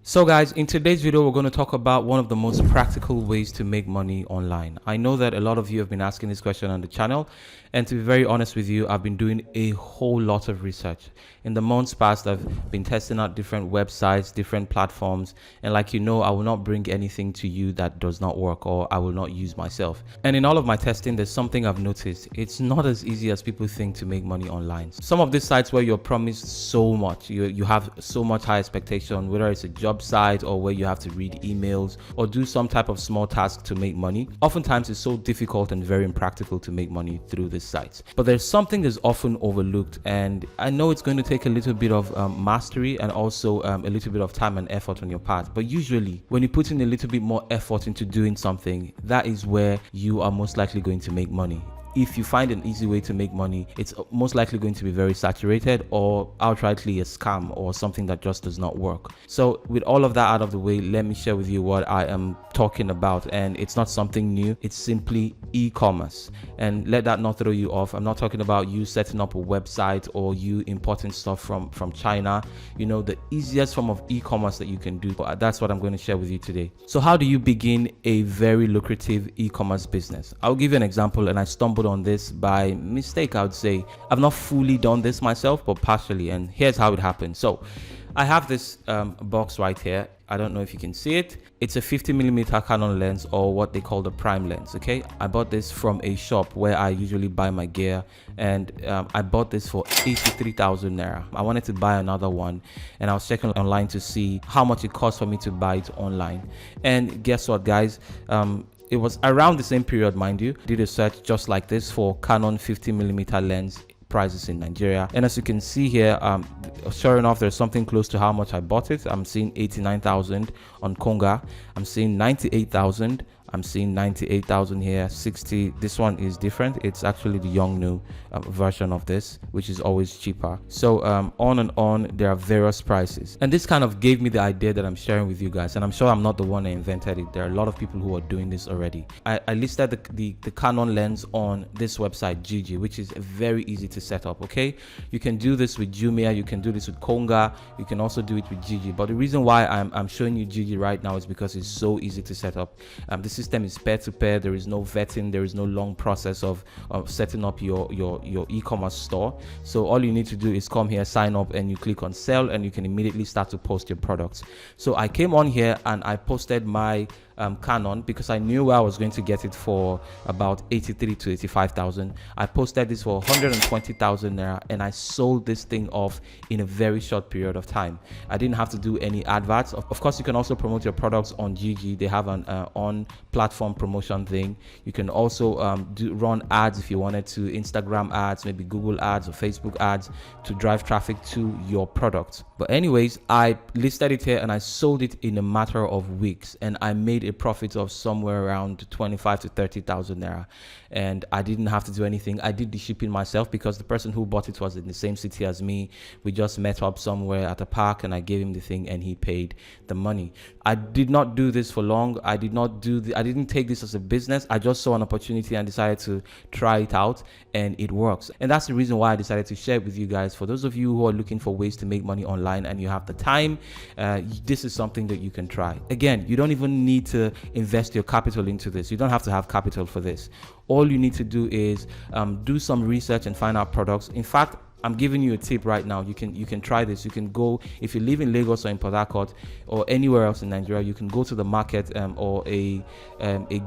So guys, in today's video, we're going to talk about one of the most practical ways to make money online. I know that a lot of you have been asking this question on the channel, and to be very honest with you, I've been doing a whole lot of research. In the months past, I've been testing out different websites, different platforms, and like you know, I will not bring anything to you that does not work or I will not use myself. And in all of my testing, there's something I've noticed. It's not as easy as people think to make money online. Some of these sites where you're promised so much, you have so much high expectation, whether it's a job site or where you have to read emails or do some type of small task to make money, oftentimes it's so difficult and very impractical to make money through these sites. But there's something that's often overlooked, and I know it's going to take a little bit of mastery and also a little bit of time and effort on your part, but usually when you put in a little bit more effort into doing something, that is where you are most likely going to make money. If you find an easy way to make money, it's most likely going to be very saturated or outrightly a scam or something that just does not work. So with all of that out of the way, let me share with you what I am talking about. And it's not something new, it's simply e-commerce. And let that not throw you off. I'm not talking about you setting up a website or you importing stuff from China. You know, the easiest form of e-commerce that you can do. That's what I'm going to share with you today. So how do you begin a very lucrative e-commerce business? I'll give you an example, and I stumbled on this by mistake. I would say I've not fully done this myself, but partially, and here's how it happened. So I have this box right here. I don't know if you can see it. It's a 50mm Canon lens, or what they call the prime lens. Okay, I bought this from a shop where I usually buy my gear, and I bought this for 83,000 naira. I wanted to buy another one, and I was checking online to see how much it costs for me to buy it online. And guess what, guys? It was around the same period, mind you. Did a search just like this for Canon 50mm lens prices in Nigeria, and as you can see here, sure enough, there's something close to how much I bought it. I'm seeing 89,000 on Konga. I'm seeing 98,000. I'm seeing 98,000 here. 60. This one is different. It's actually the Yongnu version of this, which is always cheaper. So on and on, there are various prices, and this kind of gave me the idea that I'm sharing with you guys. And I'm sure I'm not the one that invented it. There are a lot of people who are doing this already. I listed the Canon lens on this website, Gigi, which is very easy to set up. Okay, you can do this with Jumia, you can do this with Konga, you can also do it with Gigi. But the reason why I'm showing you Gigi right now is because it's so easy to set up. This system is peer-to-peer. There is no vetting, there is no long process of setting up your e-commerce store. So all you need to do is come here, sign up, and you click on sell, and you can immediately start to post your products. So I came on here and I posted my Canon because I knew I was going to get it for about 83 to 85,000. I posted this for 120,000 naira, and I sold this thing off in a very short period of time. I didn't have to do any adverts. Of course, you can also promote your products on Gigi. They have an on-platform promotion thing. You can also run ads if you wanted to, Instagram ads, maybe Google ads or Facebook ads, to drive traffic to your product. But anyways, I listed it here and I sold it in a matter of weeks, and I made a profit of somewhere around 25 to 30,000 naira, and I didn't have to do anything. I did the shipping myself because the person who bought it was in the same city as me. We just met up somewhere at a park, and I gave him the thing and he paid the money. I did not do this for long. I didn't take this as a business. I just saw an opportunity and decided to try it out, and it works. And that's the reason why I decided to share it with you guys. For those of you who are looking for ways to make money online and you have the time, this is something that you can try. Again, you don't even need to invest your capital into this. You don't have to have capital for this. All you need to do is do some research and find out products. In fact, I'm giving you a tip right now. You can try this. You can go, if you live in Lagos or in Port Harcourt or anywhere else in Nigeria, you can go to the market or a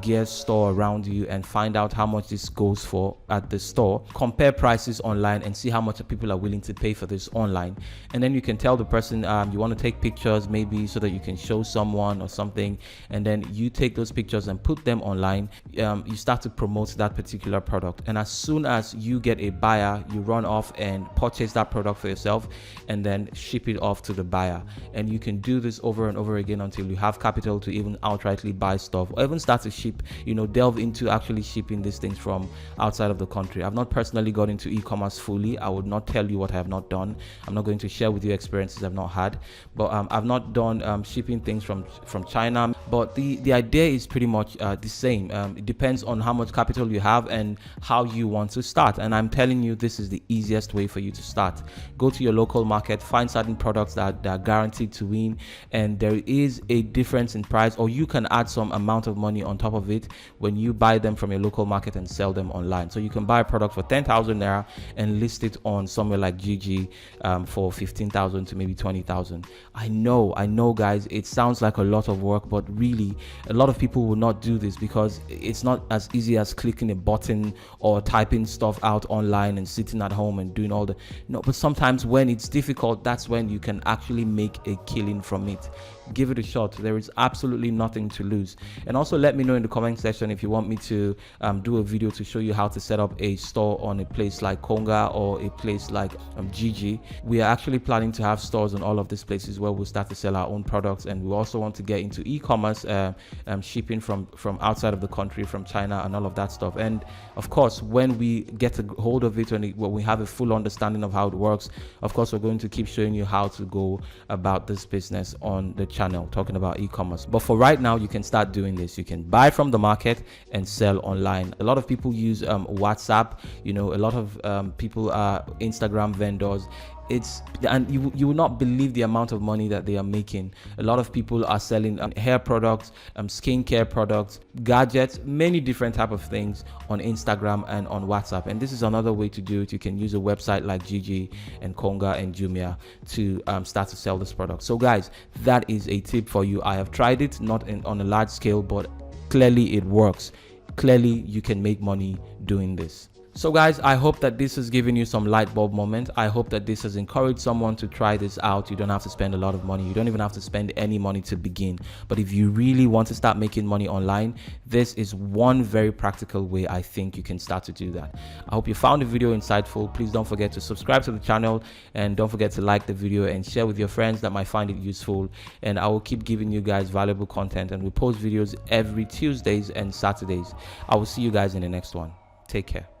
gear store around you and find out how much this goes for at the store. Compare prices online and see how much people are willing to pay for this online. And then you can tell the person you want to take pictures, maybe so that you can show someone or something. And then you take those pictures and put them online. You start to promote that particular product. And as soon as you get a buyer, you run off and purchase that product for yourself and then ship it off to the buyer. And you can do this over and over again until you have capital to even outrightly buy stuff, or even start to ship, delve into actually shipping these things from outside of the country. I've not personally got into e-commerce fully. I would not tell you what I have not done. I'm not going to share with you experiences I've not had, but I've not done shipping things from China. but the idea is pretty much the same. It depends on how much capital you have and how you want to start, and I'm telling you, this is the easiest way for you to start. Go to your local market, find certain products that are guaranteed to win, and there is a difference in price, or you can add some amount of money on top of it when you buy them from your local market and sell them online. So you can buy a product for 10,000 naira and list it on somewhere like GG for 15,000 to maybe 20,000. I know guys, it sounds like a lot of work, but really a lot of people will not do this because it's not as easy as clicking a button or typing stuff out online and sitting at home and doing all the but sometimes when it's difficult, that's when you can actually make a killing from it. Give it a shot. There is absolutely nothing to lose. And also let me know in the comment section if you want me to do a video to show you how to set up a store on a place like Konga or a place like GG. We are actually planning to have stores on all of these places where we'll start to sell our own products, and we also want to get into e-commerce, shipping from outside of the country, from China and all of that stuff. And of course, when we get a hold of it, when we have a full understanding of how it works, of course we're going to keep showing you how to go about this business on the channel, talking about e-commerce. But for right now, you can start doing this. You can buy from the market and sell online. A lot of people use WhatsApp, a lot of people are Instagram vendors. And you will not believe the amount of money that they are making. A lot of people are selling hair products, skincare products, gadgets, many different type of things on Instagram and on WhatsApp. And this is another way to do it. You can use a website like GG and Konga and Jumia to start to sell this product. So guys, that is a tip for you. I have tried it, not on a large scale, but clearly it works. Clearly you can make money doing this. So guys, I hope that this has given you some light bulb moment. I hope that this has encouraged someone to try this out. You don't have to spend a lot of money. You don't even have to spend any money to begin. But if you really want to start making money online, this is one very practical way I think you can start to do that. I hope you found the video insightful. Please don't forget to subscribe to the channel, and don't forget to like the video and share with your friends that might find it useful. And I will keep giving you guys valuable content, and we post videos every Tuesdays and Saturdays. I will see you guys in the next one. Take care.